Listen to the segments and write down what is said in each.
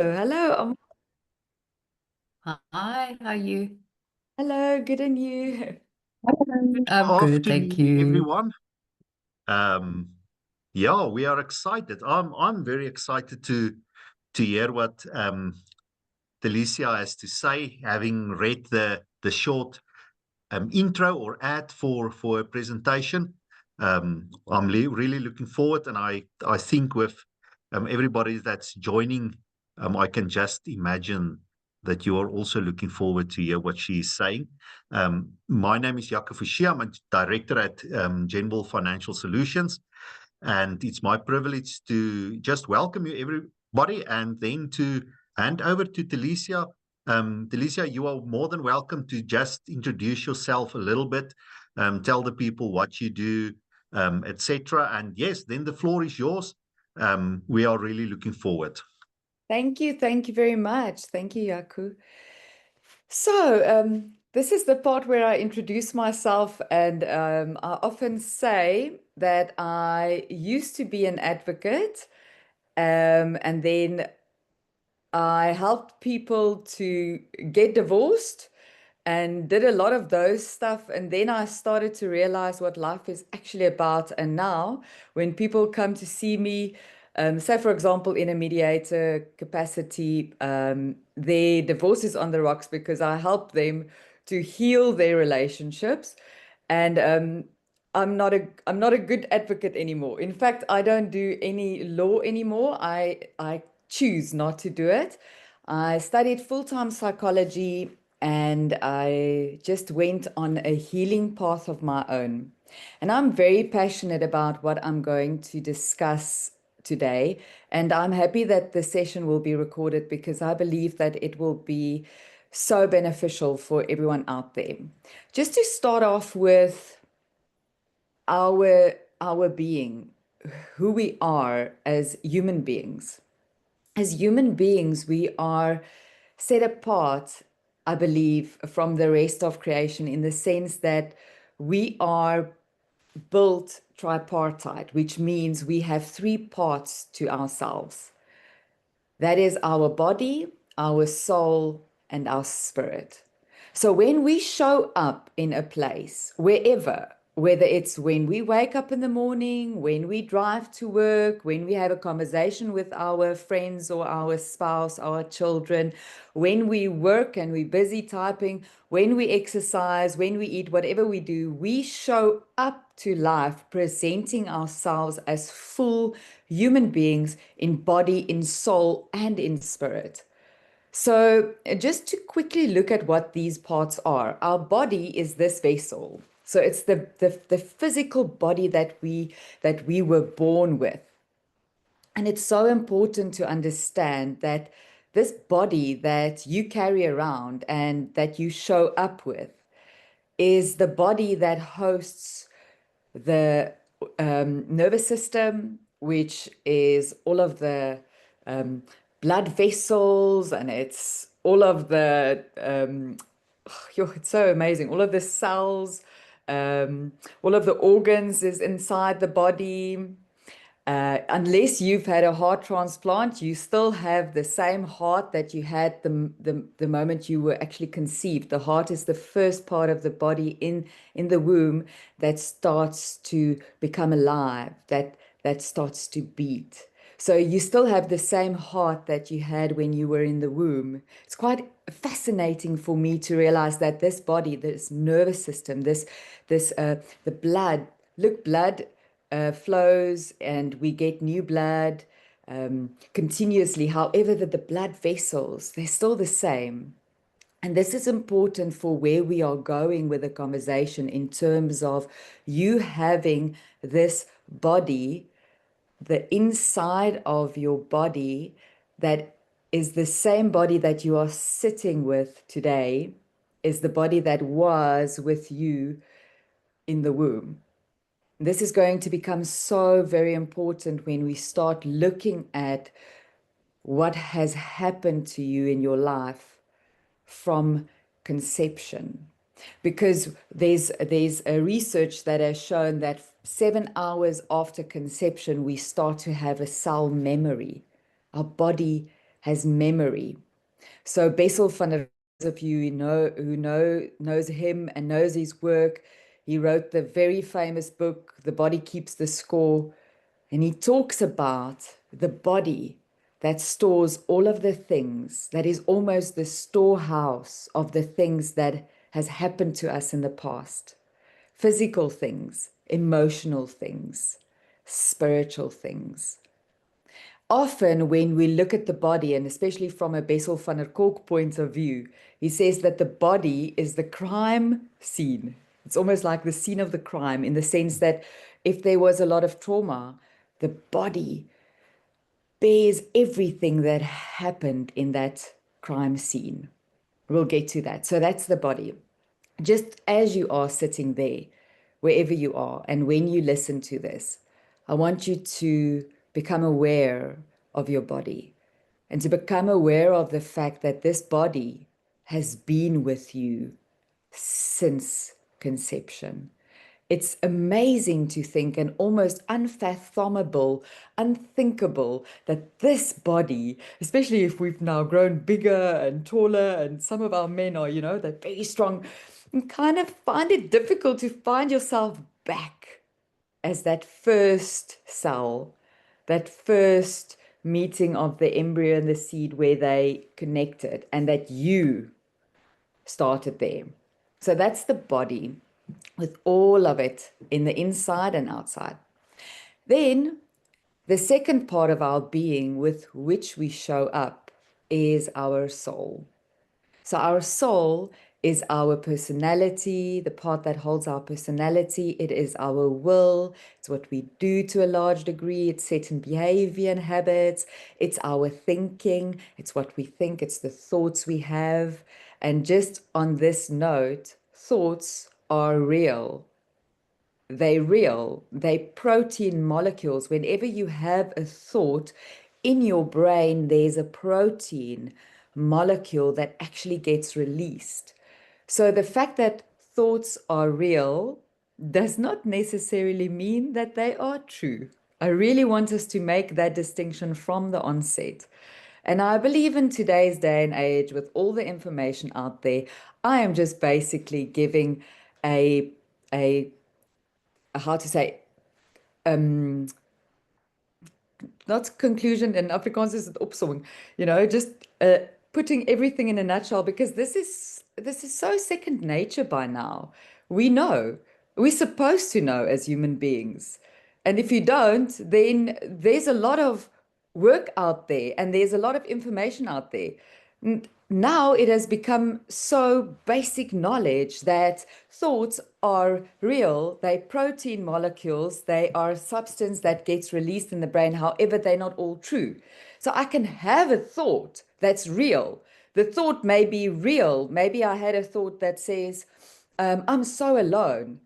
Hello. Hi, how are you? Hello. Good and you? Good I'm good, thank afternoon, you. everyone. Um, yeah, we are excited. I'm very excited to hear what Tilesia has to say, having read the short intro or ad for a presentation. I'm really looking forward, and I think with everybody that's joining, I can just imagine that you are also looking forward to hear what she is saying. My name is Jaco Fouché. I'm a director at General Financial Solutions, and it's my privilege to just welcome you, everybody, and then to hand over to Tilesia. Tilesia, you are more than welcome to just introduce yourself a little bit, tell the people what you do, etc. And yes, then the floor is yours. We are really looking forward. Thank you. Thank you very much. Thank you, Yaku. So, this is the part where I introduce myself, and I often say that I used to be an advocate, and then I helped people to get divorced and did a lot of those stuff. And then I started to realize what life is actually about. And now, when people come to see me, say, for example, in a mediator capacity, their divorce is on the rocks because I help them to heal their relationships. And I'm not a good advocate anymore. In fact, I don't do any law anymore. I choose not to do it. I studied full-time psychology and I just went on a healing path of my own. And I'm very passionate about what I'm going to discuss today. And I'm happy that the session will be recorded because I believe that it will be so beneficial for everyone out there. Just to start off with our being, who we are as human beings. As human beings, we are set apart, I believe, from the rest of creation in the sense that we are built tripartite, which means we have three parts to ourselves. That is our body, our soul, and our spirit. So when we show up in a place, wherever, whether it's when we wake up in the morning, when we drive to work, when we have a conversation with our friends or our spouse, our children, when we work and we're busy typing, when we exercise, when we eat, whatever we do, we show up to life presenting ourselves as full human beings in body, in soul, and in spirit. So, just to quickly look at what these parts are, our body is this vessel. So it's the physical body that we were born with. And it's so important to understand that this body that you carry around and that you show up with is the body that hosts the nervous system, which is all of the um, blood vessels, and it's all of the, it's so amazing, all of the cells, all of the organs is inside the body. Unless you've had a heart transplant, you still have the same heart that you had the moment you were actually conceived. The heart is the first part of the body in the womb that starts to become alive, that starts to beat. So you still have the same heart that you had when you were in the womb. It's quite fascinating for me to realize that this body, this nervous system, the blood, look, blood flows and we get new blood continuously. However, the blood vessels, they're still the same. And this is important for where we are going with the conversation in terms of you having this body, the inside of your body that is the same body that you are sitting with today, is the body that was with you in the womb. This is going to become so very important when we start looking at what has happened to you in your life from conception. Because there's a research that has shown that 7 hours after conception, we start to have a cell memory. Our body has memory. So Bessel van der, if you knows him and knows his work, he wrote the very famous book, The Body Keeps the Score, and he talks about the body that stores all of the things, that is almost the storehouse of the things that has happened to us in the past. Physical things, emotional things, spiritual things. Often when we look at the body, and especially from a Bessel van der Kolk point of view, he says that the body is the crime scene. It's almost like the scene of the crime, in the sense that if there was a lot of trauma, the body bears everything that happened in that crime scene. We'll get to that. So that's the body. Just as you are sitting there, wherever you are, and when you listen to this, I want you to become aware of your body and to become aware of the fact that this body has been with you since conception. It's amazing to think, and almost unfathomable, unthinkable, that this body, especially if we've now grown bigger and taller, and some of our men are, they're very strong, and kind of find it difficult to find yourself back as that first cell, that first meeting of the embryo and the seed where they connected, and that you started there. So that's the body, with all of it in the inside and outside. Then the second part of our being with which we show up is our soul. So our soul is our personality, the part that holds our personality. It is our will. It's what we do to a large degree. It's certain behavior and habits. It's our thinking. It's what we think. It's the thoughts we have. And just on this note, thoughts are real. They're real. They're protein molecules. Whenever you have a thought in your brain, there's a protein molecule that actually gets released. So the fact that thoughts are real does not necessarily mean that they are true. I really want us to make that distinction from the onset. And I believe in today's day and age, with all the information out there, I am just basically giving a how to say, not conclusion, in Afrikaans is it opsomming, just putting everything in a nutshell, because this is so second nature by now. We know, we're supposed to know as human beings. And if you don't, then there's a lot of work out there and there's a lot of information out there. Now it has become so basic knowledge that thoughts are real. They're protein molecules. They are substance that gets released in the brain. However, they're not all true. So I can have a thought that's real. The thought may be real. Maybe I had a thought that says, I'm so alone.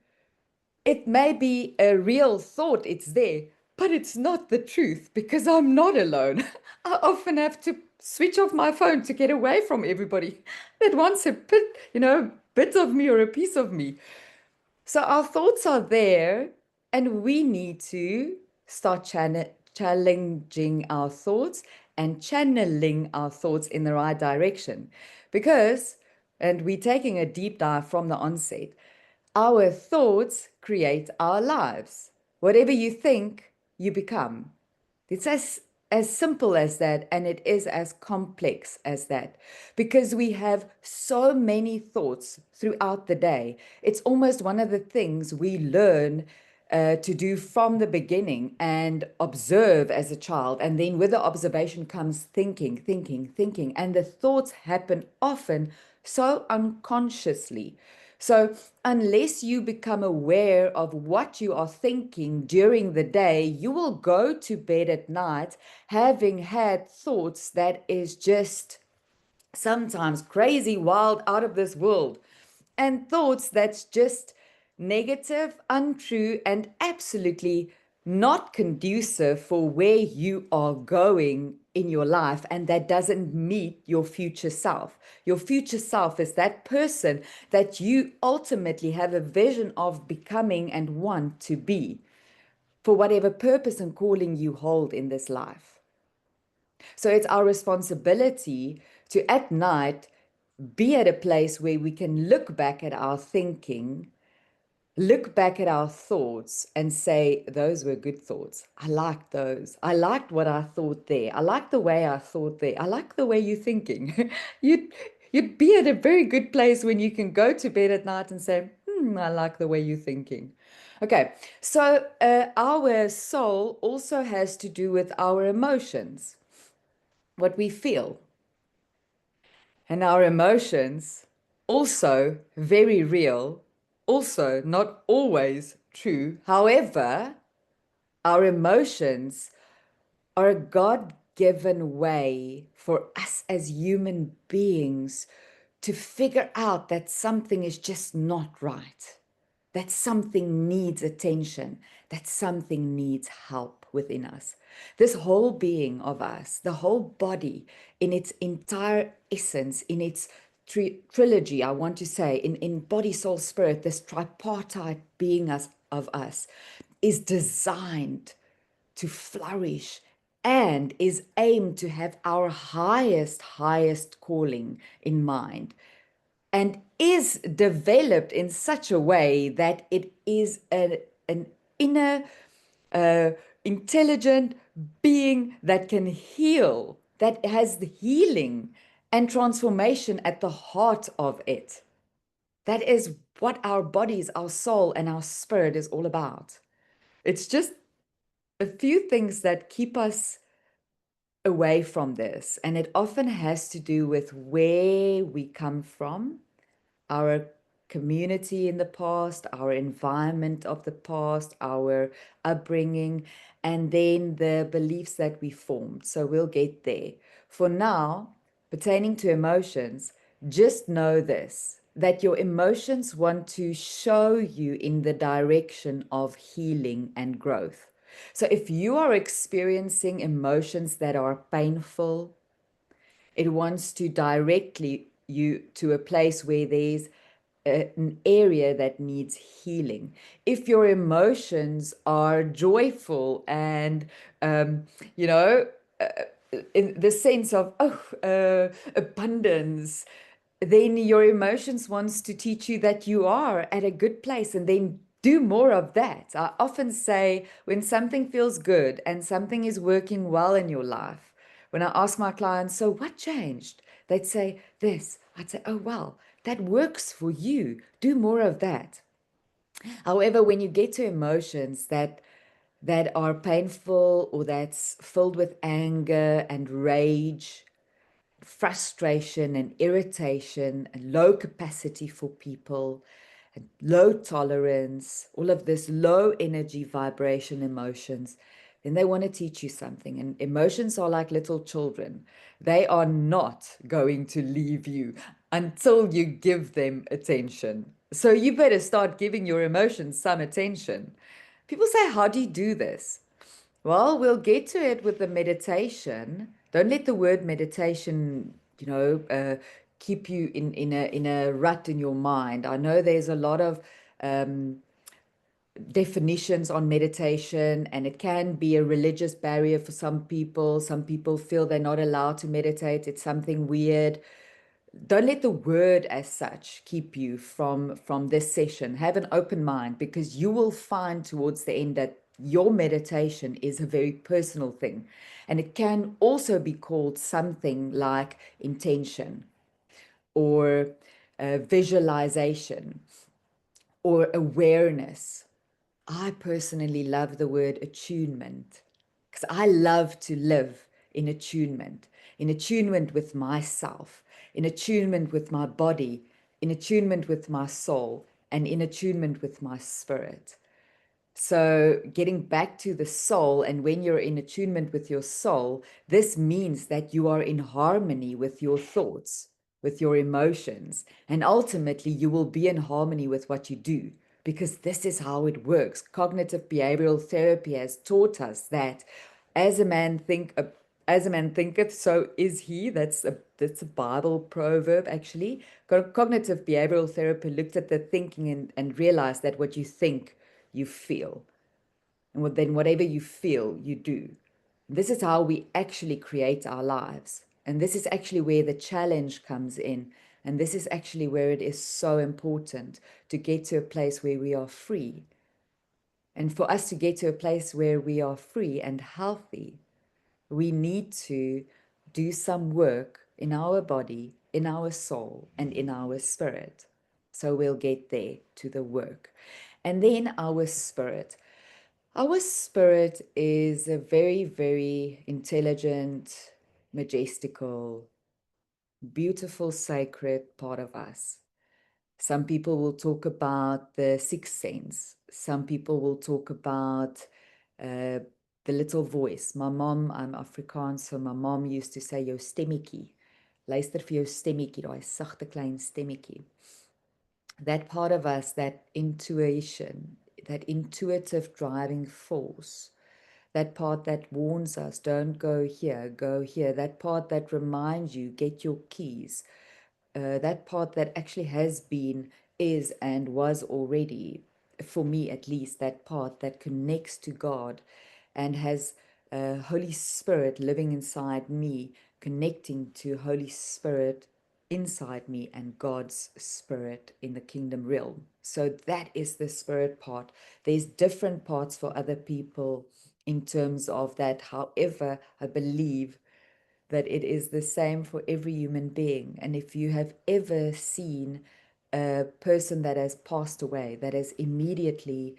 It may be a real thought, it's there, but it's not the truth, because I'm not alone. I often have to switch off my phone to get away from everybody that wants a bit of me or a piece of me. So our thoughts are there, and we need to start challenging our thoughts and channeling our thoughts in the right direction. Because, and we're taking a deep dive from the onset, our thoughts create our lives. Whatever you think, you become. It's as simple as that, and it is as complex as that, because we have so many thoughts throughout the day. It's almost one of the things we learn to do from the beginning and observe as a child. And then with the observation comes thinking, thinking, thinking. And the thoughts happen often so unconsciously. So unless you become aware of what you are thinking during the day, you will go to bed at night having had thoughts that is just sometimes crazy, wild, out of this world, and thoughts that's just negative, untrue, and absolutely not conducive for where you are going in your life, and that doesn't meet your future self. Your future self is that person that you ultimately have a vision of becoming and want to be, for whatever purpose and calling you hold in this life. So it's our responsibility to at night be at a place where we can look back at our thinking, look back at our thoughts and say, those were good thoughts. I liked those. I liked what I thought there. I like the way I thought there. I like the way you're thinking. you'd, you'd be at a very good place when you can go to bed at night and say, I like the way you're thinking. Okay, so our soul also has to do with our emotions, what we feel. And our emotions, also very real, also not always true. However, our emotions are a God-given way for us as human beings to figure out that something is just not right, that something needs attention, that something needs help within us. This whole being of us, the whole body in its entire essence, in its trilogy, I want to say, in body, soul, spirit, this tripartite being of us is designed to flourish and is aimed to have our highest calling in mind, and is developed in such a way that it is an inner, intelligent being that can heal, that has the healing and transformation at the heart of it. That is what our bodies, our soul, and our spirit is all about. It's just a few things that keep us away from this, and it often has to do with where we come from, our community in the past, our environment of the past, our upbringing, and then the beliefs that we formed. So we'll get there. For now, pertaining to emotions, just know this, that your emotions want to show you in the direction of healing and growth. So if you are experiencing emotions that are painful, it wants to directly you to a place where there's an area that needs healing. If your emotions are joyful and, you know, in the sense of, abundance, then your emotions wants to teach you that you are at a good place, and then do more of that. I often say when something feels good and something is working well in your life, when I ask my clients, so what changed? They'd say this. I'd say, oh, well, that works for you. Do more of that. However, when you get to emotions that are painful or that's filled with anger and rage, frustration and irritation and low capacity for people and low tolerance, all of this low energy vibration emotions, then they want to teach you something. And emotions are like little children. They are not going to leave you until you give them attention. So you better start giving your emotions some attention. People say, how do you do this? Well, we'll get to it with the meditation. Don't let the word meditation, keep you in a rut in your mind. I know there's a lot of definitions on meditation, and it can be a religious barrier for some people. Some people feel they're not allowed to meditate. It's something weird. Don't let the word as such keep you from this session. Have an open mind, because you will find towards the end that your meditation is a very personal thing, and it can also be called something like intention or visualization or awareness. I personally love the word attunement, because I love to live in attunement with myself, in attunement with my body, in attunement with my soul, and in attunement with my spirit. So getting back to the soul, and when you're in attunement with your soul, this means that you are in harmony with your thoughts, with your emotions, and ultimately you will be in harmony with what you do, because this is how it works. Cognitive behavioral therapy has taught us that as a man thinketh, so is he. That's a Bible proverb, actually. Cognitive behavioral therapy looked at the thinking and realized that what you think, you feel. And then whatever you feel, you do. This is how we actually create our lives. And this is actually where the challenge comes in. And this is actually where it is so important to get to a place where we are free. And for us to get to a place where we are free and healthy, we need to do some work in our body, in our soul, and in our spirit. So we'll get there to the work. And then our spirit. Our spirit is a very, very intelligent, majestical, beautiful, sacred part of us. Some people will talk about the sixth sense. Some people will talk about the little voice. My mom, I'm Afrikaans, so my mom used to say, jou stemmetjie. Luister vir jou stemmetjie, daai sagte klein stemmetjie. That part of us, that intuition, that intuitive driving force, that part that warns us, don't go here, go here, that part that reminds you, get your keys, that part that actually has been, is, and was already, for me at least, that part that connects to God and has Holy Spirit living inside me, connecting to Holy Spirit inside me and God's spirit in the kingdom realm. So that is the spirit part. There's different parts for other people in terms of that. However, I believe that it is the same for every human being. And if you have ever seen a person that has passed away, that has immediately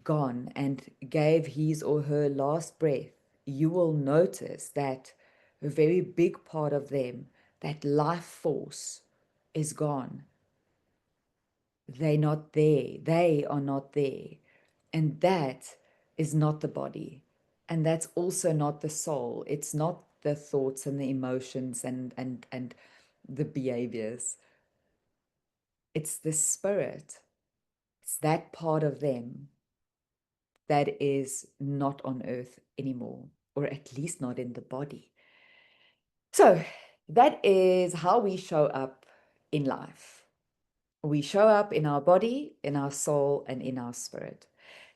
gone and gave his or her last breath, you will notice that a very big part of them, that life force, is gone. They're not there. They are not there. And that is not the body. And that's also not the soul. It's not the thoughts and the emotions and the behaviors. It's the spirit. It's that part of them that is not on earth anymore, or at least not in the body. So that is how we show up in life. We show up in our body, in our soul, and in our spirit.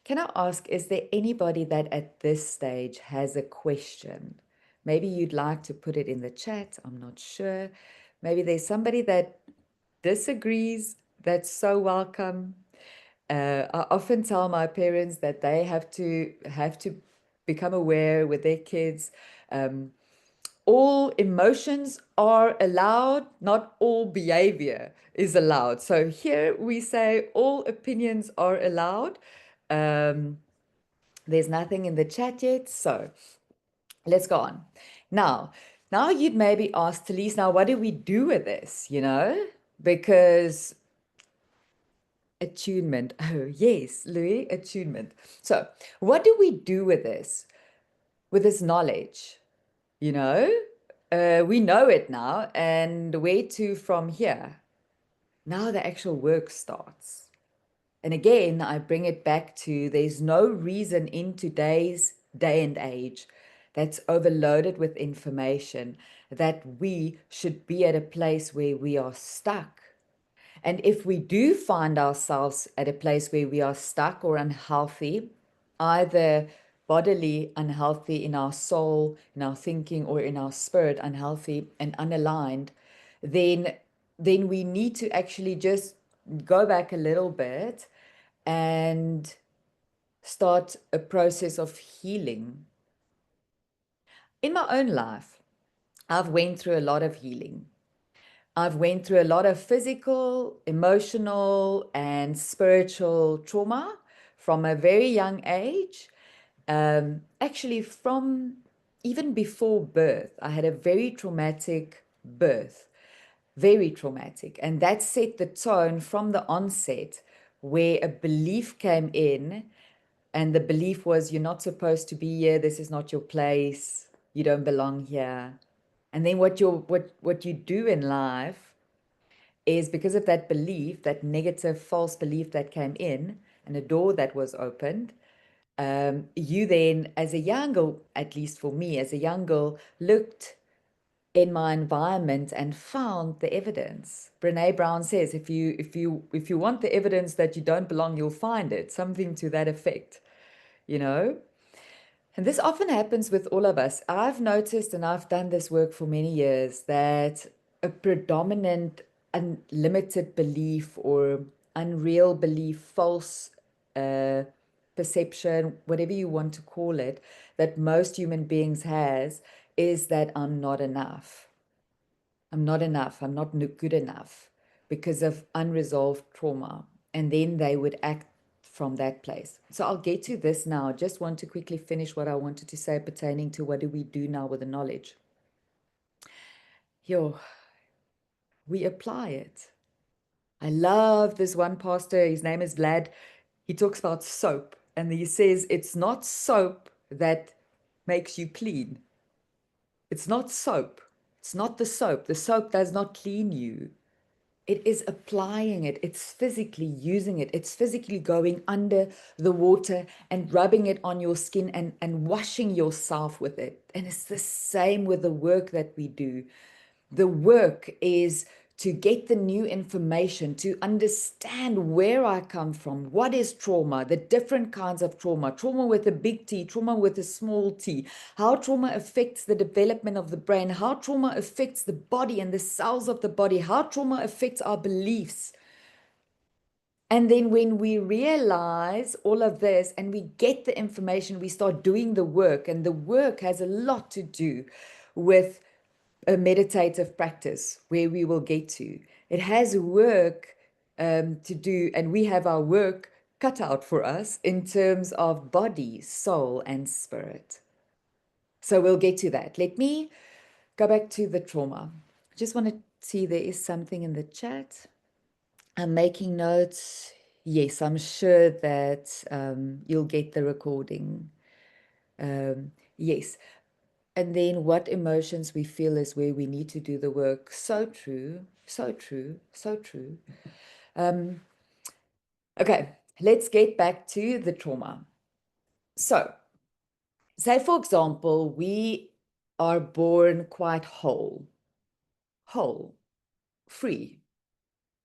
Can I ask, is there anybody that at this stage has a question? Maybe you'd like to put it in the chat. I'm not sure. Maybe there's somebody that disagrees. That's so welcome. I often tell my parents that they have to become aware with their kids. All emotions are allowed, not all behavior is allowed. So here we say all opinions are allowed. There's nothing in the chat yet, so let's go on. Now you'd maybe ask, Tilesia, now what do we do with this, Because attunement, oh yes, Louis, attunement. So what do we do with this knowledge, We know it now, and where to from here? Now the actual work starts. And again, I bring it back to there's no reason in today's day and age that's overloaded with information that we should be at a place where we are stuck. And if we do find ourselves at a place where we are stuck or unhealthy, either bodily unhealthy in our soul, in our thinking, or in our spirit unhealthy and unaligned, then we need to actually just go back a little bit and start a process of healing. In my own life, I've went through a lot of healing. I've went through a lot of physical, emotional, and spiritual trauma from a very young age. Actually, from even before birth, I had a very traumatic birth, very traumatic. And that set the tone from the onset, where a belief came in, and the belief was, you're not supposed to be here, this is not your place, you don't belong here. And then what you do in life is, because of that belief, that negative false belief that came in, and a door that was opened, you then, as a young girl, at least for me as a young girl, looked in my environment and found the evidence. Brene Brown says, if you want the evidence that you don't belong, you'll find it, something to that effect, And this often happens with all of us. I've noticed, and I've done this work for many years, that a predominant unlimited belief or unreal belief, false perception, whatever you want to call it, that most human beings has is that I'm not enough. I'm not enough. I'm not good enough because of unresolved trauma. And then they would act from that place. So I'll get to this now. I just want to quickly finish what I wanted to say pertaining to what do we do now with the knowledge. Yo, we apply it. I love this one pastor. His name is Vlad. He talks about soap and he says it's not soap that makes you clean. It's not soap. It's not the soap. The soap does not clean you. It is applying it. It's physically using it. It's physically going under the water and rubbing it on your skin and washing yourself with it. And it's the same with the work that we do. The work is to get the new information, to understand where I come from, what is trauma, the different kinds of trauma with a big T, trauma with a small t, how trauma affects the development of the brain, how trauma affects the body and the cells of the body, how trauma affects our beliefs. And then when we realize all of this and we get the information, we start doing the work. And the work has a lot to do with a meditative practice where we will get to. It has work to do, and we have our work cut out for us in terms of body, soul, and spirit. So we'll get to that. Let me go back to the trauma. I just want to see there is something in the chat. I'm making notes. Yes, I'm sure that you'll get the recording. Yes. And then what emotions we feel is where we need to do the work. So true, so true, so true. Okay, let's get back to the trauma. So, say for example, we are born quite whole, free,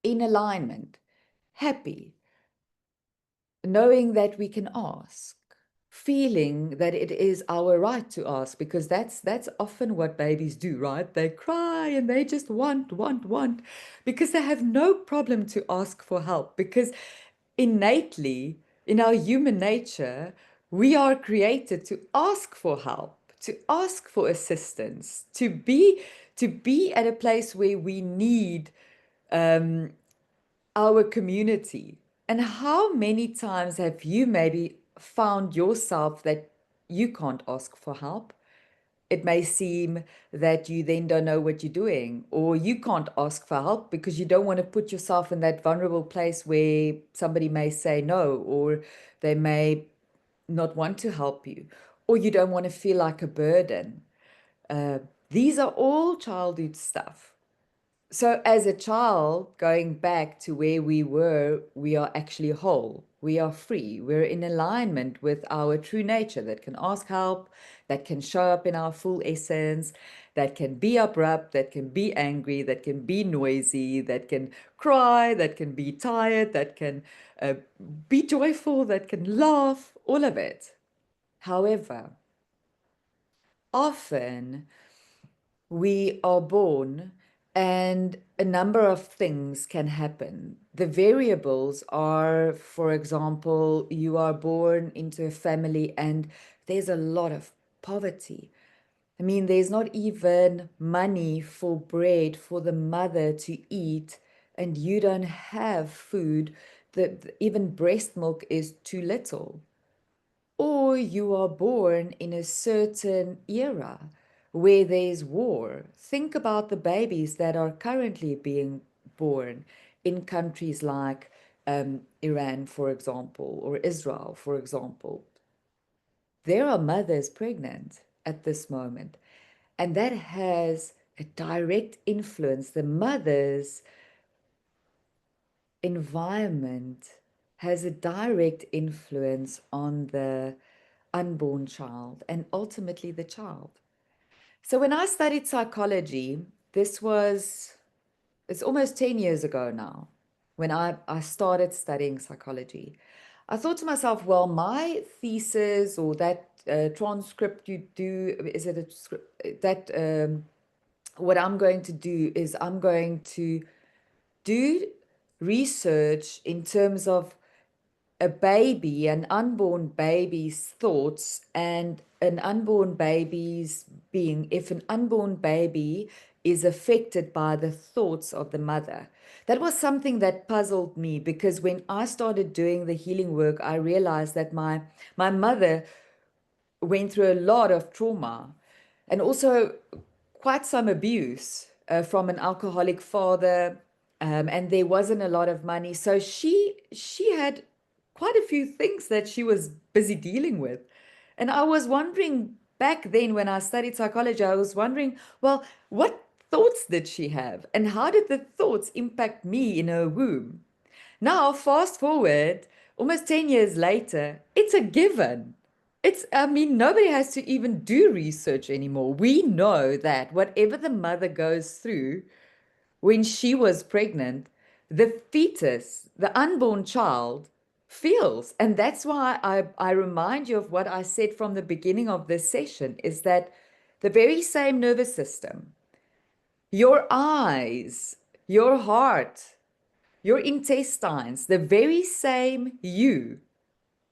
in alignment, happy, knowing that we can ask, feeling that it is our right to ask, because that's often what babies do, right? They cry and they just want, because they have no problem to ask for help, because innately in our human nature, we are created to ask for help, to ask for assistance, to be at a place where we need our community. And how many times have you maybe found yourself that you can't ask for help? It may seem that you then don't know what you're doing, or you can't ask for help because you don't want to put yourself in that vulnerable place where somebody may say no, or they may not want to help you, or you don't want to feel like a burden. These are all childhood stuff. So as a child, going back to where we were, we are actually whole. We are free. We're in alignment with our true nature that can ask help, that can show up in our full essence, that can be abrupt, that can be angry, that can be noisy, that can cry, that can be tired, that can be joyful, that can laugh, all of it. However, often we are born and a number of things can happen. The variables are, for example, you are born into a family and there's a lot of poverty. I mean, there's not even money for bread for the mother to eat, and you don't have food. Even breast milk is too little. Or you are born in a certain era where there's war. Think about the babies that are currently being born in countries like Iran, for example, or Israel, for example. There are mothers pregnant at this moment, and that has a direct influence. The mother's environment has a direct influence on the unborn child and ultimately the child. So when I studied psychology, it's almost 10 years ago now, when I started studying psychology. I thought to myself, well, my thesis or that transcript you do, is it a script that what I'm going to do is I'm going to do research in terms of a baby, an unborn baby's thoughts and an unborn baby's being, if an unborn baby is affected by the thoughts of the mother. That was something that puzzled me because when I started doing the healing work, I realized that my mother went through a lot of trauma and also quite some abuse from an alcoholic father, and there wasn't a lot of money. So she had quite a few things that she was busy dealing with. And I was wondering back then when I studied psychology, I was wondering, well, what thoughts did she have? And how did the thoughts impact me in her womb? Now, fast forward, almost 10 years later, it's a given. I mean, nobody has to even do research anymore. We know that whatever the mother goes through when she was pregnant, the fetus, the unborn child, feels. And that's why I remind you of what I said from the beginning of this session is that the very same nervous system, your eyes, your heart, your intestines, the very same you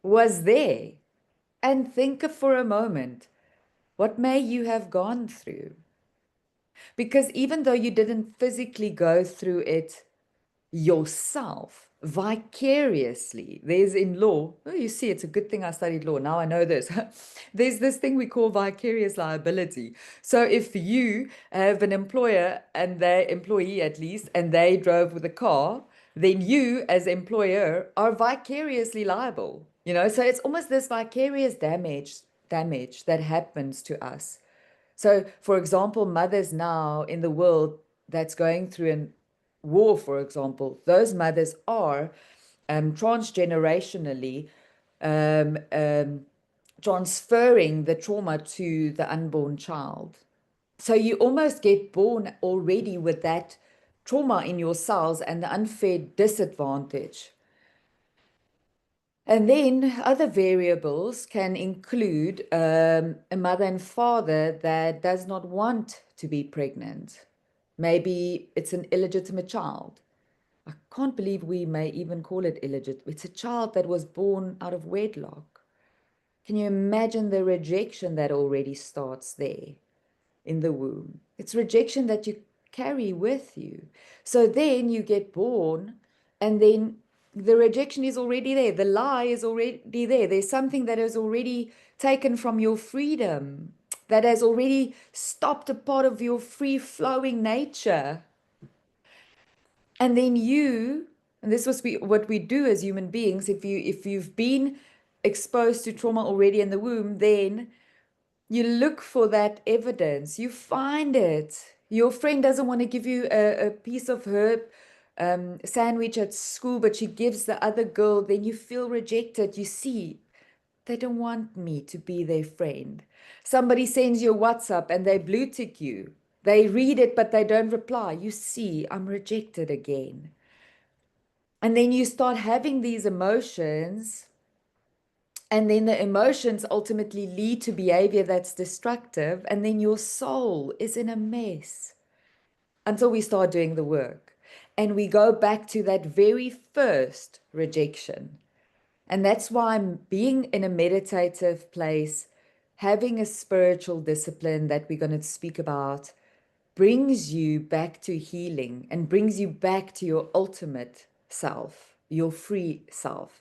was there. And think for a moment, what may you have gone through? Because even though you didn't physically go through it yourself, vicariously, there's in law, oh, you see, it's a good thing I studied law. Now I know this. There's this thing we call vicarious liability. So if you have an employer and their employee at least, and they drove with a car, then you as employer are vicariously liable. So it's almost this vicarious damage that happens to us. So, for example, mothers now in the world that's going through a war, for example, those mothers are transgenerationally um, um, transferring the trauma to the unborn child. So you almost get born already with that trauma in your cells and the unfair disadvantage. And then other variables can include a mother and father that does not want to be pregnant. Maybe it's an illegitimate child. I can't believe we may even call it illegitimate. It's a child that was born out of wedlock. Can you imagine the rejection that already starts there in the womb? It's rejection that you carry with you. So then you get born, and then the rejection is already there. The lie is already there. There's something that has already taken from your freedom, that has already stopped a part of your free-flowing nature. And then and this was what we do as human beings, if you've been exposed to trauma already in the womb, then you look for that evidence, you find it. Your friend doesn't want to give you a piece of herb sandwich at school, but she gives the other girl, then you feel rejected. You see, they don't want me to be their friend. Somebody sends you a WhatsApp and they blue tick you. They read it, but they don't reply. You see, I'm rejected again. And then you start having these emotions, and then the emotions ultimately lead to behavior that's destructive, and then your soul is in a mess until we start doing the work. And we go back to that very first rejection. And that's why being in a meditative place, having a spiritual discipline that we're going to speak about, brings you back to healing and brings you back to your ultimate self, your free self.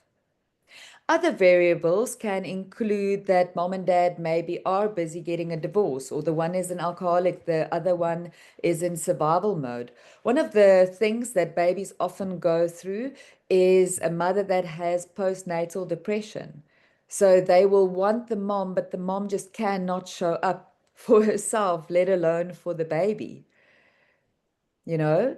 Other variables can include that mom and dad maybe are busy getting a divorce, or the one is an alcoholic, the other one is in survival mode. One of the things that babies often go through is a mother that has postnatal depression. So they will want the mom, but the mom just cannot show up for herself, let alone for the baby. You know,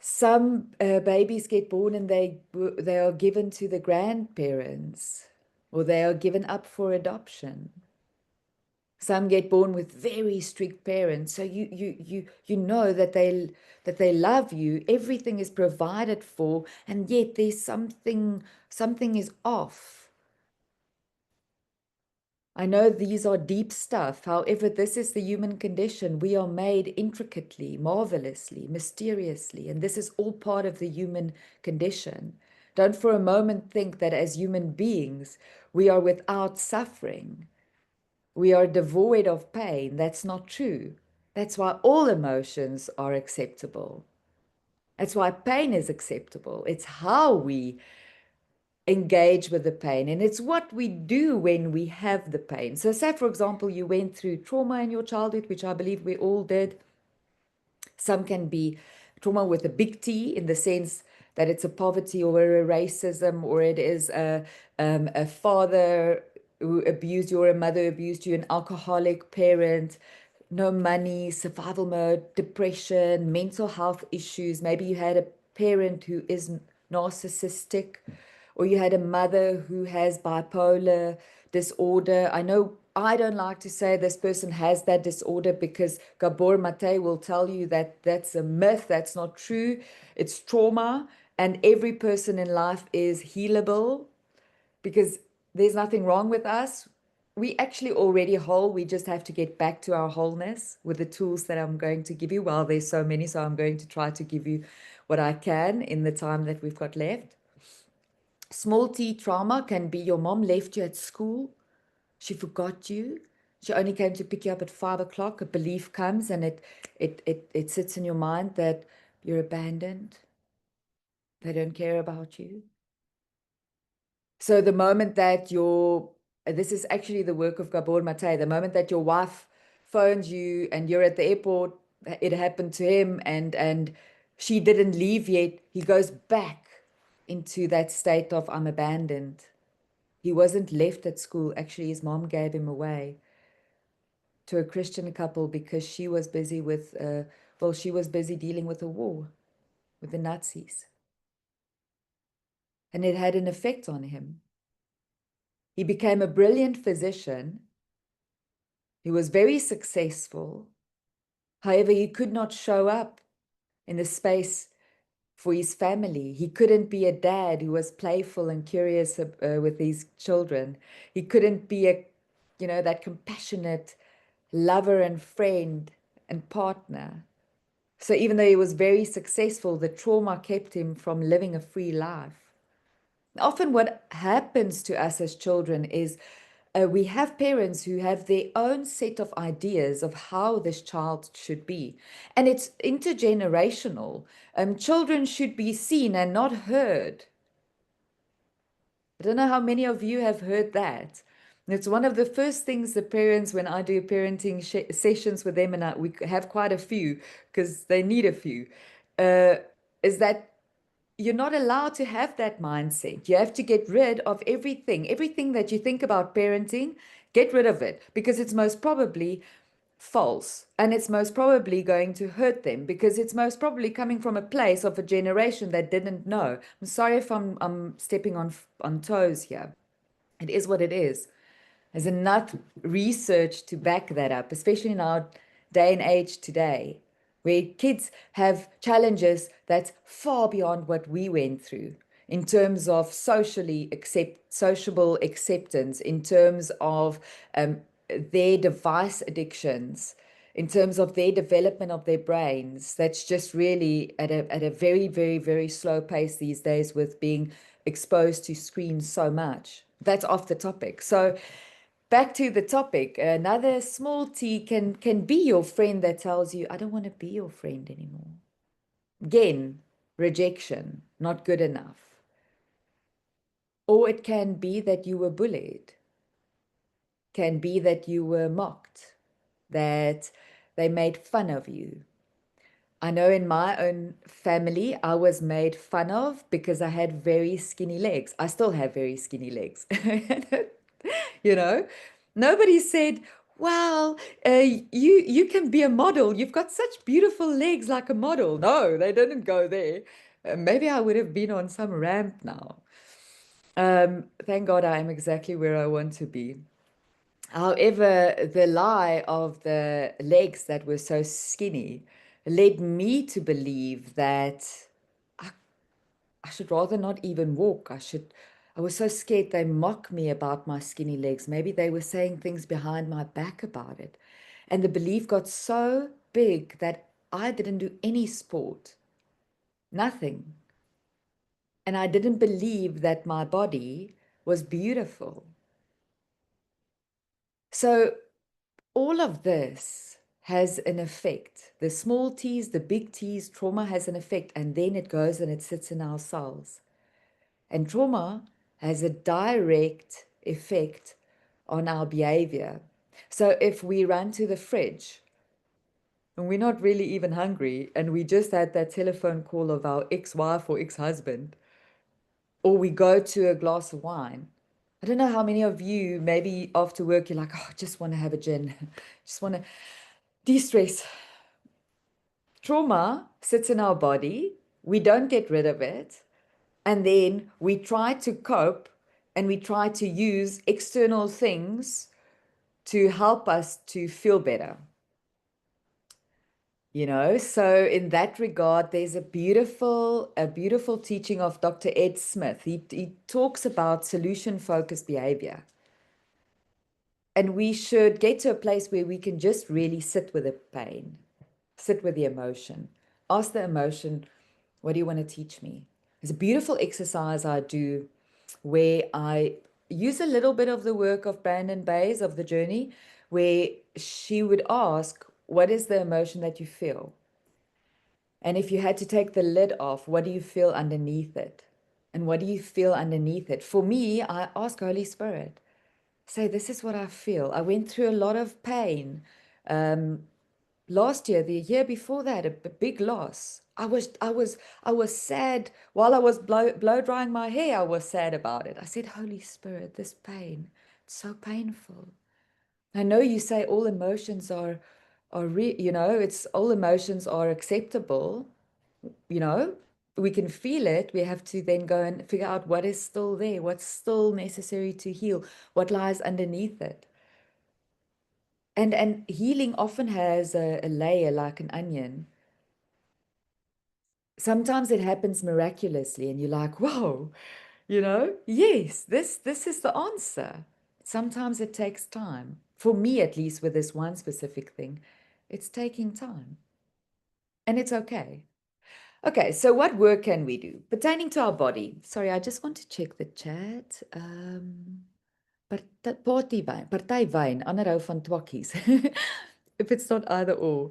some babies get born and they are given to the grandparents, or they are given up for adoption. Some get born with very strict parents, so you know that they love you. Everything is provided for, and yet there's something is off. I know these are deep stuff. However, this is the human condition. We are made intricately, marvelously, mysteriously, and this is all part of the human condition. Don't for a moment think that as human beings, we are without suffering. We are devoid of pain. That's not true. That's why all emotions are acceptable. That's why pain is acceptable. It's how we engage with the pain, and it's what we do when we have the pain. So say, for example, you went through trauma in your childhood, which I believe we all did. Some can be trauma with a big T, in the sense that it's a poverty or a racism, or it is a father who abused you or a mother who abused you, an alcoholic parent, no money, survival mode, depression, mental health issues. Maybe you had a parent who is narcissistic, or you had a mother who has bipolar disorder. I know I don't like to say this person has that disorder, because Gabor Mate will tell you that that's a myth, that's not true. It's trauma, and every person in life is healable, because there's nothing wrong with us. We actually already whole. We just have to get back to our wholeness with the tools that I'm going to give you. Well, there's so many, so I'm going to try to give you what I can in the time that we've got left. Small t trauma can be your mom left you at school. She forgot you. She only came to pick you up at 5 o'clock. A belief comes, and it sits in your mind that you're abandoned. They don't care about you. So the moment that this is actually the work of Gabor Mate, the moment that your wife phones you and you're at the airport, it happened to him, and she didn't leave yet, he goes back into that state of, I'm abandoned. He wasn't left at school. Actually, his mom gave him away to a Christian couple because she was busy with, she was busy dealing with a war with the Nazis. And it had an effect on him. He became a brilliant physician. He was very successful. However, he could not show up in the space for his family. He couldn't be a dad who was playful and curious with his children. He couldn't be that compassionate lover and friend and partner. So even though he was very successful, the trauma kept him from living a free life. Often what happens to us as children is we have parents who have their own set of ideas of how this child should be. And it's intergenerational. Children should be seen and not heard. I don't know how many of you have heard that. It's one of the first things the parents, when I do parenting sessions with them, and we have quite a few because they need a few, is that you're not allowed to have that mindset. You have to get rid of everything that you think about parenting, get rid of it, because it's most probably false, and it's most probably going to hurt them, because it's most probably coming from a place of a generation that didn't know. I'm sorry if I'm stepping on toes here. It is what it is. There's enough research to back that up, especially in our day and age today, where kids have challenges that's far beyond what we went through in terms of sociable acceptance, in terms of their device addictions, in terms of their development of their brains. That's just really at a very, very, very slow pace these days, with being exposed to screens so much. That's off the topic. So back to the topic, another small t can be your friend that tells you, I don't want to be your friend anymore. Again, rejection, not good enough. Or it can be that you were bullied, can be that you were mocked, that they made fun of you. I know in my own family, I was made fun of because I had very skinny legs. I still have very skinny legs. You know, nobody said, wow, you can be a model. You've got such beautiful legs like a model. No, they didn't go there. Maybe I would have been on some ramp now. Thank God I am exactly where I want to be. However, the lie of the legs that were so skinny led me to believe that I should rather not even walk. I was so scared they mock me about my skinny legs. Maybe they were saying things behind my back about it. And the belief got so big that I didn't do any sport, nothing. And I didn't believe that my body was beautiful. So all of this has an effect. The small t's, the big t's, trauma has an effect, and then it goes and it sits in our cells. And trauma has a direct effect on our behavior. So if we run to the fridge and we're not really even hungry and we just had that telephone call of our ex-wife or ex-husband, or we go to a glass of wine, I don't know how many of you, maybe after work, you're like, oh, I just want to have a gin, just want to de-stress. Trauma sits in our body, we don't get rid of it, and then we try to cope and we try to use external things to help us to feel better. So in that regard, there's a beautiful teaching of Dr. Ed Smith. He talks about solution-focused behavior. And we should get to a place where we can just really sit with the pain, sit with the emotion, ask the emotion, what do you want to teach me? There's a beautiful exercise I do where I use a little bit of the work of Brandon Bays of the journey, where she would ask, what is the emotion that you feel? And if you had to take the lid off, what do you feel underneath it? And what do you feel underneath it? For me, I ask Holy Spirit, say, this is what I feel. I went through a lot of pain. Last year, the year before that, a big loss. I was sad while I was blow drying my hair. I was sad about it. I said, Holy Spirit, this pain, it's so painful. I know you say all emotions are it's all emotions are acceptable. We can feel it. We have to then go and figure out what is still there, what's still necessary to heal, what lies underneath it. And healing often has a layer like an onion. Sometimes it happens miraculously and you're like, whoa, yes, this is the answer. Sometimes it takes time. For me, at least, with this one specific thing, it's taking time. And it's okay. Okay, so what work can we do pertaining to our body? Sorry, I just want to check the chat. Party wyn, ander hou van twakkies. If it's not either or.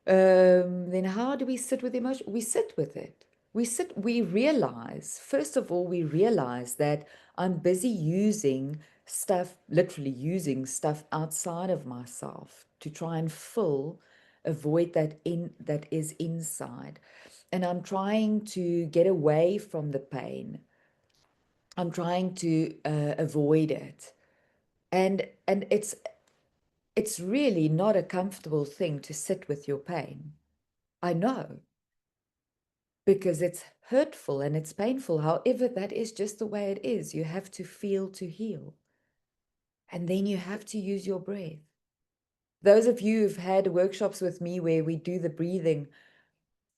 Then how do we sit with emotion? We sit with it. We realize, first of all, we realize that I'm busy using stuff, literally using stuff outside of myself to try and fill a void that is inside. And I'm trying to get away from the pain. I'm trying to avoid it. And it's really not a comfortable thing to sit with your pain. I know, because it's hurtful and it's painful. However, that is just the way it is. You have to feel to heal. And then you have to use your breath. Those of you who've had workshops with me where we do the breathing,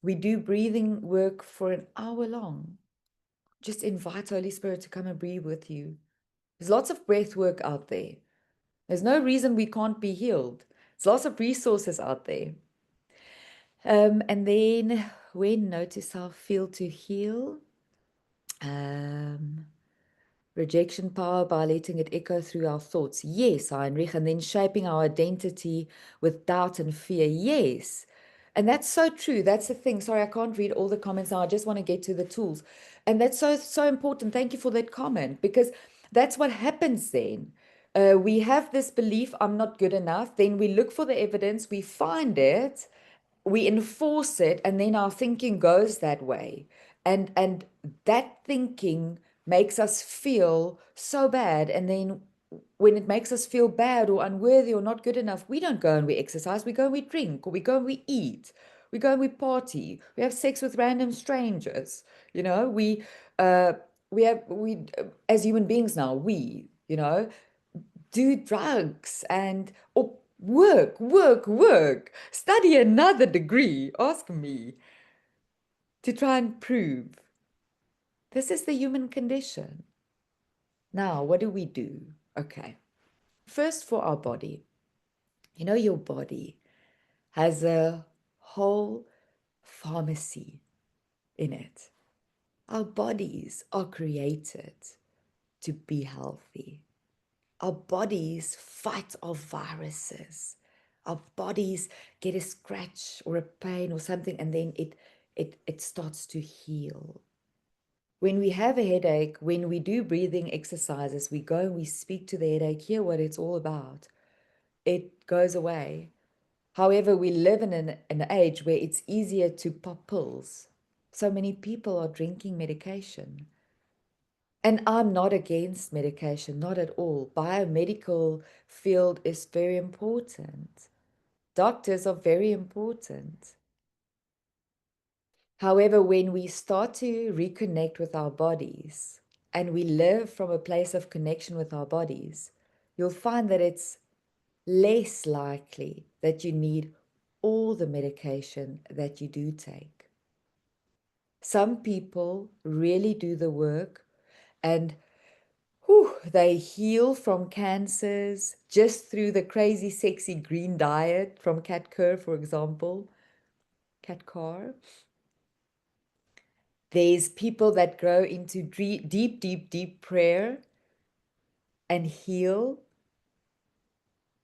we do breathing work for an hour long. Just invite Holy Spirit to come and breathe with you. There's lots of breath work out there. There's no reason we can't be healed. There's lots of resources out there. And then when notice self, feel to heal. Rejection power by letting it echo through our thoughts. Yes, Heinrich. And then shaping our identity with doubt and fear. Yes. And that's so true. That's the thing. Sorry, I can't read all the comments now. I just want to get to the tools. And that's so important. Thank you for that comment, because that's what happens then. We have this belief, I'm not good enough. Then we look for the evidence, we find it, we enforce it, and then our thinking goes that way. And that thinking makes us feel so bad. And then when it makes us feel bad or unworthy or not good enough, we don't go and we exercise, we go and we drink, or we go and we eat, we go and we party, we have sex with random strangers. We as human beings now, do drugs or work, study another degree, ask me, to try and prove. This is the human condition. Now, what do we do? Okay. First, for our body. You know, your body has a whole pharmacy in it. Our bodies are created to be healthy. Our bodies fight off viruses. Our bodies get a scratch or a pain or something, and then it starts to heal. When we have a headache, when we do breathing exercises, we go and we speak to the headache, hear what it's all about. It goes away. However, we live in an age where it's easier to pop pills. So many people are drinking medication. And I'm not against medication, not at all. Biomedical field is very important. Doctors are very important. However, when we start to reconnect with our bodies and we live from a place of connection with our bodies, you'll find that it's less likely that you need all the medication that you do take. Some people really do the work and they heal from cancers just through the crazy, sexy green diet from Kat Kerr, for example. Kat Kerr. There's people that grow into deep prayer and heal.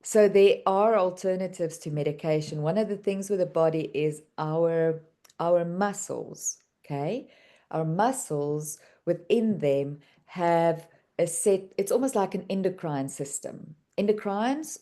So there are alternatives to medication. One of the things with the body is our muscles, okay? Our muscles within them have a set, it's almost like an endocrine system. Endocrines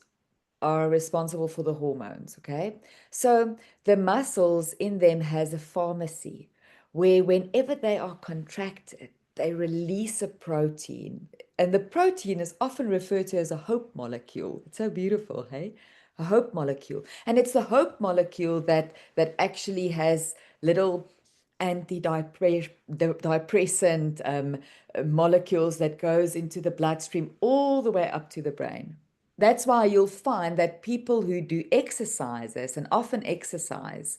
are responsible for the hormones, okay? So the muscles in them has a pharmacy where whenever they are contracted, they release a protein. And the protein is often referred to as a hope molecule. It's so beautiful, hey? A hope molecule. And it's the hope molecule that actually has little antidepressant molecules that goes into the bloodstream all the way up to the brain. That's why you'll find that people who do exercises and often exercise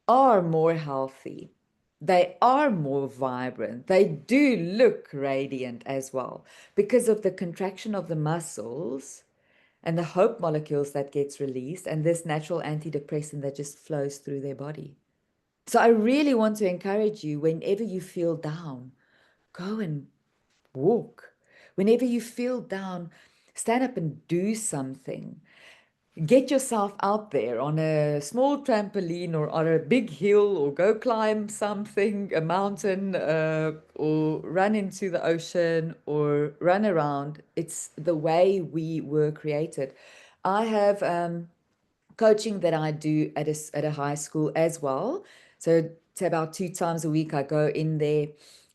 are more healthy. They are more vibrant. They do look radiant as well because of the contraction of the muscles and the hope molecules that gets released and this natural antidepressant that just flows through their body. So I really want to encourage you, whenever you feel down, go and walk. Whenever you feel down, stand up and do something. Get yourself out there on a small trampoline or on a big hill or go climb something, a mountain, or run into the ocean or run around. It's the way we were created. I have coaching that I do at a high school as well. So it's about 2 times a week I go in there,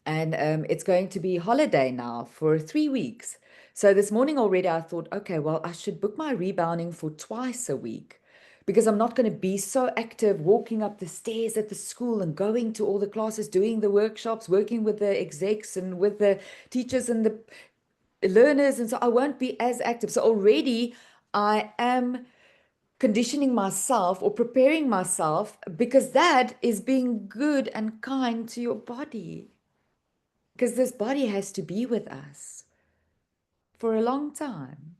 and it's going to be holiday now for 3 weeks. So this morning already I thought, okay, well, I should book my rebounding for twice a week because I'm not going to be so active walking up the stairs at the school and going to all the classes, doing the workshops, working with the execs and with the teachers and the learners. And so I won't be as active. So already I am conditioning myself or preparing myself because that is being good and kind to your body. Because this body has to be with us for a long time.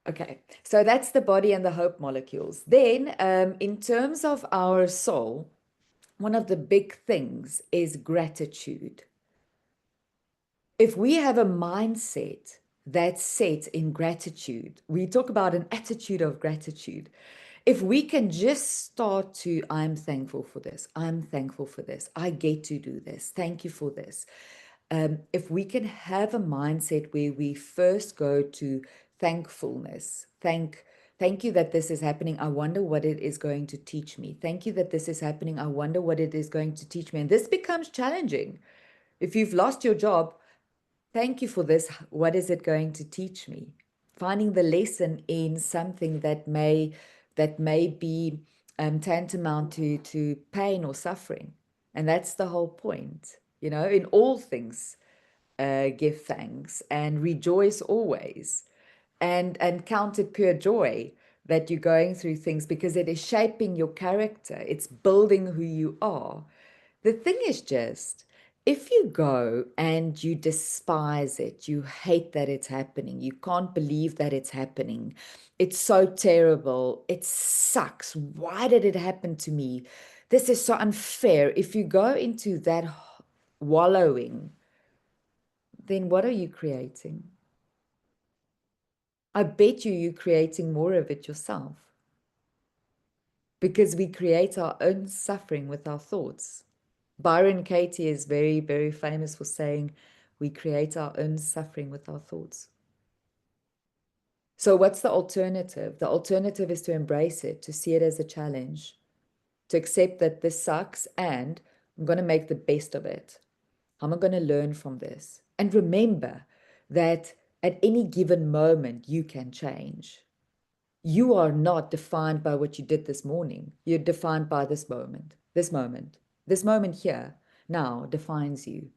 Okay, so that's the body and the hope molecules. Then, in terms of our soul, one of the big things is gratitude. If we have a mindset that's set in gratitude, we talk about an attitude of gratitude. If we can just start to, I'm thankful for this, I'm thankful for this, I get to do this, thank you for this. If we can have a mindset where we first go to thankfulness, thank you that this is happening. I wonder what it is going to teach me. Thank you that this is happening. I wonder what it is going to teach me. And this becomes challenging. If you've lost your job, thank you for this. What is it going to teach me? Finding the lesson in something that may be tantamount to pain or suffering. And that's the whole point, in all things. give thanks and rejoice always, and count it pure joy that you're going through things, because it is shaping your character. It's building who you are. The thing is just, if you go and you despise it, you hate that it's happening, you can't believe that it's happening, it's so terrible, it sucks, why did it happen to me? This is so unfair. If you go into that wallowing, then what are you creating? I bet you're creating more of it yourself, because we create our own suffering with our thoughts. Byron Katie is very, very famous for saying we create our own suffering with our thoughts. So what's the alternative? The alternative is to embrace it, to see it as a challenge, to accept that this sucks and I'm going to make the best of it. How am I going to learn from this? And remember that at any given moment, you can change. You are not defined by what you did this morning. You're defined by this moment. This moment here now defines you.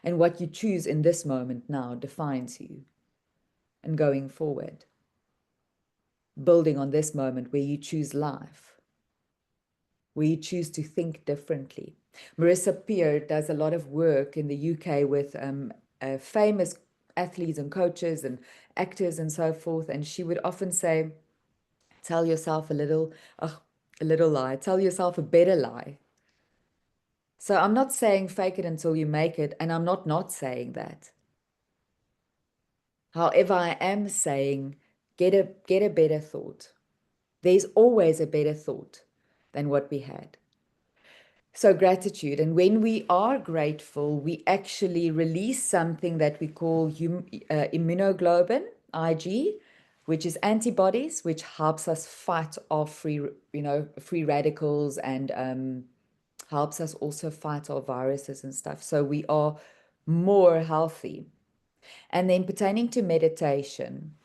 And what you choose in this moment now defines you. And going forward, building on this moment where you choose life, where you choose to think differently. Marissa Peer does a lot of work in the UK with famous athletes and coaches and actors and so forth. And she would often say, tell yourself a little lie, tell yourself a better lie. So I'm not saying fake it until you make it, and I'm not saying that. However, I am saying get a better thought. There's always a better thought than what we had. So gratitude. And when we are grateful, we actually release something that we call immunoglobulin, IG, which is antibodies, which helps us fight off free radicals, and helps us also fight our viruses and stuff. So we are more healthy. And then pertaining to meditation,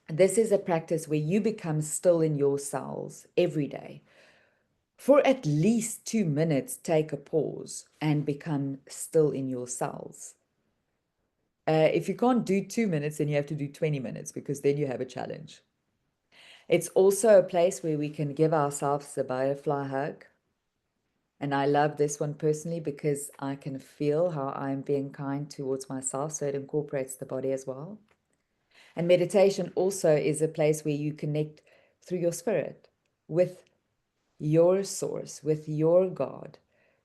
this is a practice where you become still in your cells every day. For at least 2 minutes, take a pause and become still in your cells. If you can't do 2 minutes, then you have to do 20 minutes, because then you have a challenge. It's also a place where we can give ourselves a butterfly hug. And I love this one personally because I can feel how I'm being kind towards myself, so it incorporates the body as well. And meditation also is a place where you connect through your spirit with your source, with your God,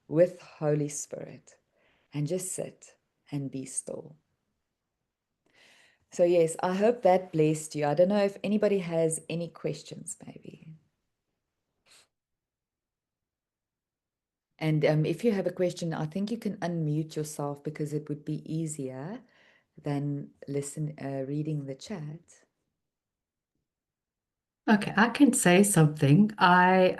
with Holy Spirit, and just sit and be still. So yes, I hope that blessed you. I don't know if anybody has any questions, maybe. And if you have a question, I think you can unmute yourself, because it would be easier than reading the chat. Okay, I can say something. I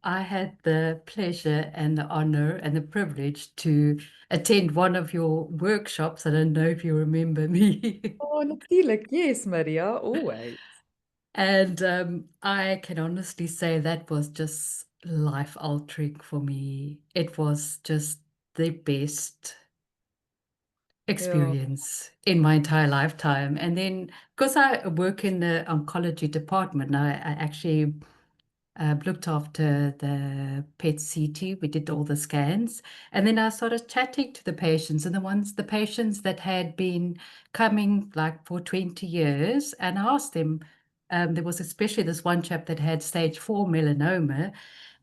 had the pleasure and the honor and the privilege to attend one of your workshops. I don't know if you remember me. Oh, natuurlijk. Yes, Maria, always. And I can honestly say that was just life altering for me. It was just the best experience in my entire lifetime. And then, because I work in the oncology department, I actually looked after the PET CT. We did all the scans, and then I started chatting to the patients, and the patients that had been coming like for 20 years, and I asked them. There was especially this one chap that had stage 4 melanoma,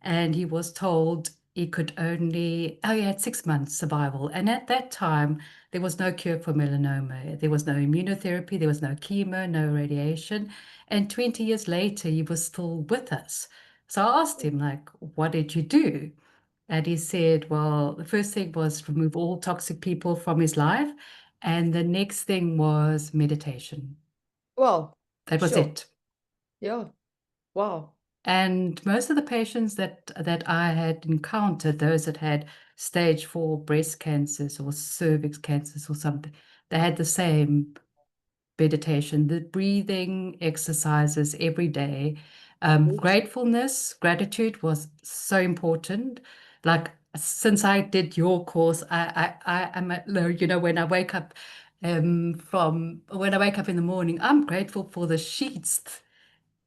and he was told he he had 6 months survival. And at that time, there was no cure for melanoma. There was no immunotherapy, there was no chemo, no radiation. And 20 years later, he was still with us. So I asked him, like, what did you do? And he said, well, the first thing was remove all toxic people from his life. And the next thing was meditation. Well, That was sure. it. Yeah. Wow. And most of the patients that I had encountered, those that had stage 4 breast cancers or cervix cancers or something, they had the same meditation, the breathing exercises every day. Yes. Gratitude was so important. Like since I did your course, I am, you know, when I wake up in the morning, I'm grateful for the sheets,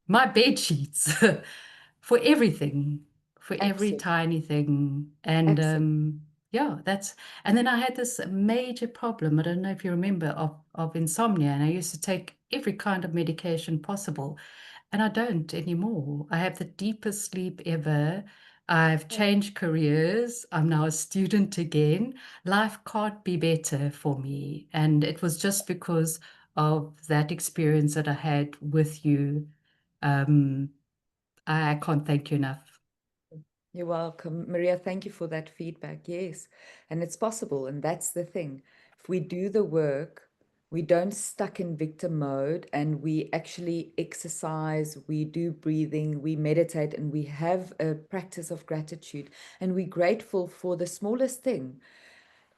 my bed sheets, for everything, for every Absolutely. tiny thing. And Absolutely. yeah, and then I had this major problem. I don't know if you remember of insomnia, and I used to take every kind of medication possible. And I don't anymore. I have the deepest sleep ever. I've changed careers. I'm now a student again. Life can't be better for me. And it was just because of that experience that I had with you. Um, I can't thank you enough. You're welcome. Maria, thank you for that feedback. Yes. And it's possible. And that's the thing. If we do the work, we don't stuck in victim mode and we actually exercise, we do breathing, we meditate, and we have a practice of gratitude. And we're grateful for the smallest thing.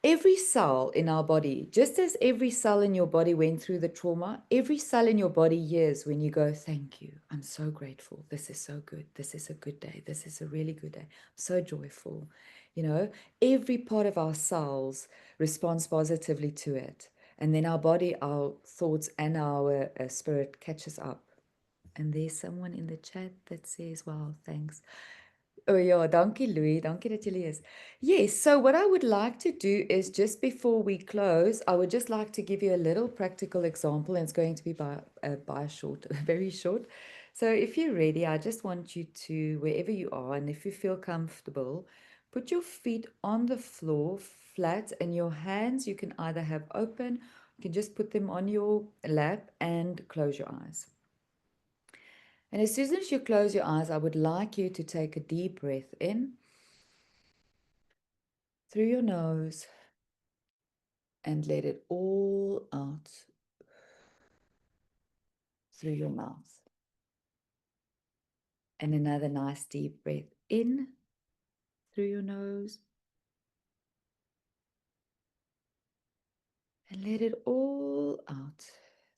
Every cell in our body, just as every cell in your body went through the trauma, every cell in your body hears when you go, thank you. I'm so grateful. This is so good. This is a good day. This is a really good day. I'm so joyful. You know, every part of our cells responds positively to it. And then our body, our thoughts, and our spirit catches up. And there's someone in the chat that says, wow, thanks. Oh ja, dankie Louis, dankie dat julle is. Yes, so what I would like to do is just before we close, I would just like to give you a little practical example, and it's going to be by short, very short. So if you're ready, I just want you to, wherever you are, and if you feel comfortable, put your feet on the floor flat, and your hands you can either have open, you can just put them on your lap and close your eyes. And as soon as you close your eyes, I would like you to take a deep breath in through your nose and let it all out through your mouth. And another nice deep breath in through your nose and let it all out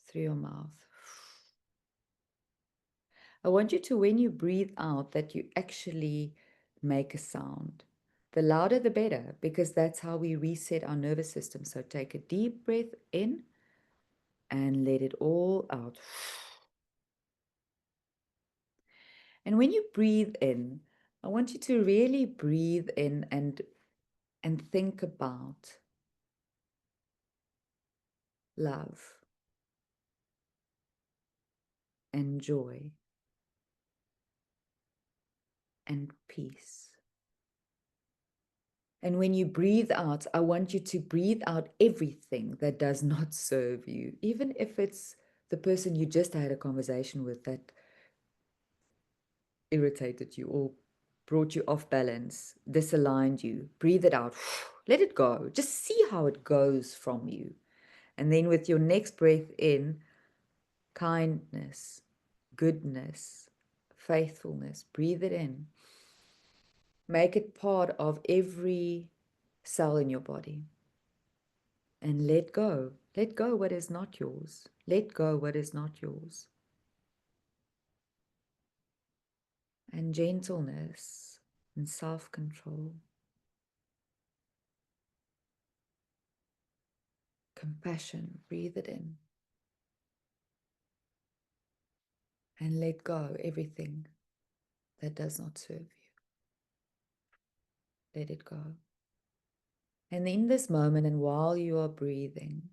through your mouth. I want you to, when you breathe out, that you actually make a sound. The louder, the better, because that's how we reset our nervous system. So take a deep breath in and let it all out. And when you breathe in, I want you to really breathe in and think about love and joy and peace. And when you breathe out, I want you to breathe out everything that does not serve you, even if it's the person you just had a conversation with that irritated you or brought you off balance, disaligned you. Breathe it out. Let it go. Just see how it goes from you. And then with your next breath in, kindness, goodness, faithfulness, breathe it in. Make it part of every cell in your body. And let go. Let go what is not yours. Let go what is not yours. And gentleness and self-control. Compassion, breathe it in. And let go everything that does not serve you. Let it go. And in this moment, and while you are breathing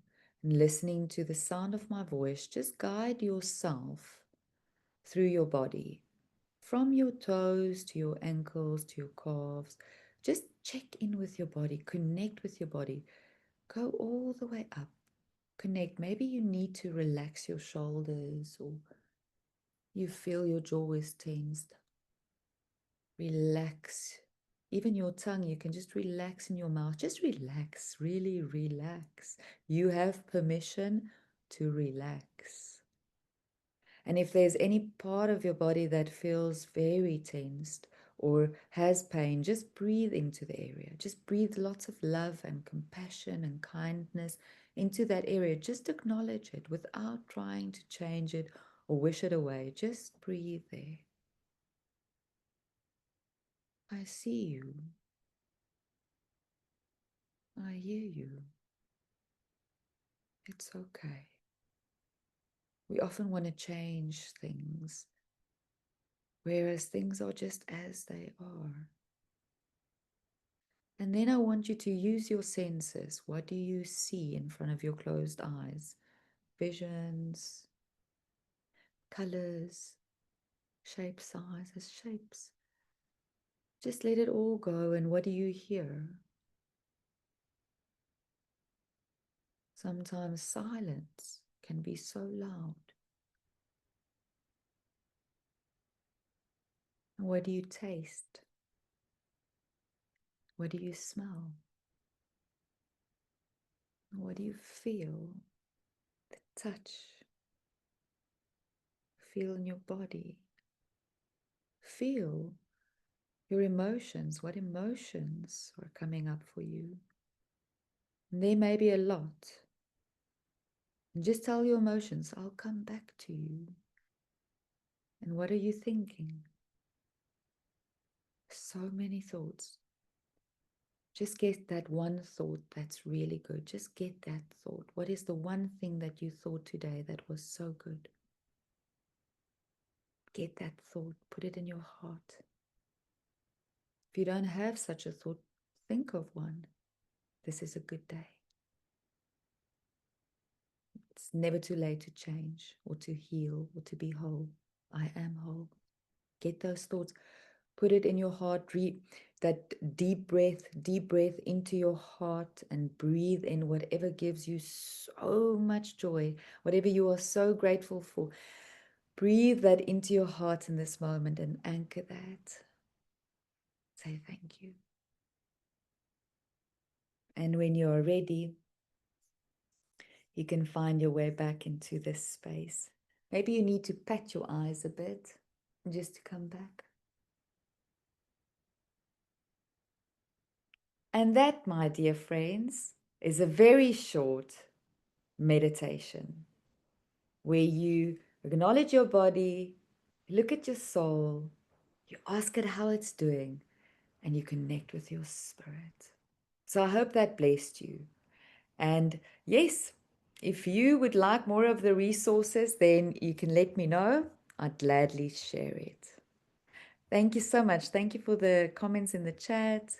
and listening to the sound of my voice, just guide yourself through your body, from your toes to your ankles to your calves. Just check in with your body, connect with your body, go all the way up, connect. Maybe you need to relax your shoulders or you feel your jaw is tensed. Relax. Even your tongue, you can just relax in your mouth. Just relax, really relax. You have permission to relax. And if there's any part of your body that feels very tensed or has pain, just breathe into the area. Just breathe lots of love and compassion and kindness into that area. Just acknowledge it without trying to change it or wish it away. Just breathe there. I see you. I hear you. It's okay. We often want to change things, whereas things are just as they are. And then I want you to use your senses. What do you see in front of your closed eyes? Visions, colors, shapes, sizes, shapes. Just let it all go. And what do you hear? Sometimes silence can be so loud. And what do you taste? What do you smell? What do you feel? The touch. Feel in your body. Feel your emotions. What emotions are coming up for you? And there may be a lot. And just tell your emotions, I'll come back to you. And what are you thinking? So many thoughts. Just get that one thought that's really good. Just get that thought. What is the one thing that you thought today that was so good? Get that thought. Put it in your heart. If you don't have such a thought, think of one. This is a good day. It's never too late to change or to heal or to be whole. I am whole. Get those thoughts. Put it in your heart. That deep breath into your heart and breathe in whatever gives you so much joy, whatever you are so grateful for. Breathe that into your heart in this moment and anchor that. Say thank you. And when you're ready, you can find your way back into this space. Maybe you need to pat your eyes a bit just to come back. And that, my dear friends, is a very short meditation where you acknowledge your body, look at your soul, you ask it how it's doing, and you connect with your spirit. So I hope that blessed you. And yes, if you would like more of the resources, then you can let me know. I'd gladly share it. Thank you so much. Thank you for the comments in the chat.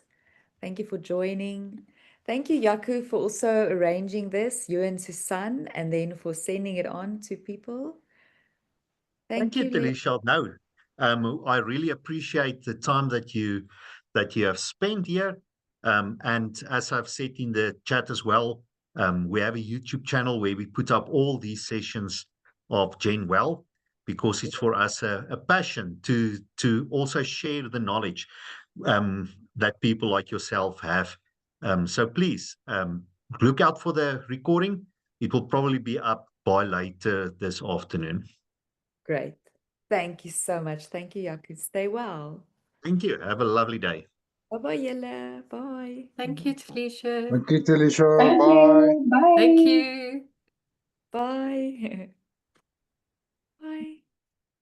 Thank you for joining. Thank you, Yaku, for also arranging this, you and Susan, and then for sending it on to people. Thank Thank you, you, Leah. Tilesia. No, I really appreciate the time that you have spent here. And as I've said in the chat as well, we have a YouTube channel where we put up all these sessions of Gen Well, because it's for us a passion to also share the knowledge that people like yourself have. So please look out for the recording. It will probably be up by later this afternoon. Great. Thank you so much. Thank you, Yaku. Stay well. Thank you. Have a lovely day. Bye-bye, Yella. Bye. Thank you, Tilesia. Thank you, Tilesia. Thank Bye. you. Bye. Thank you. Bye.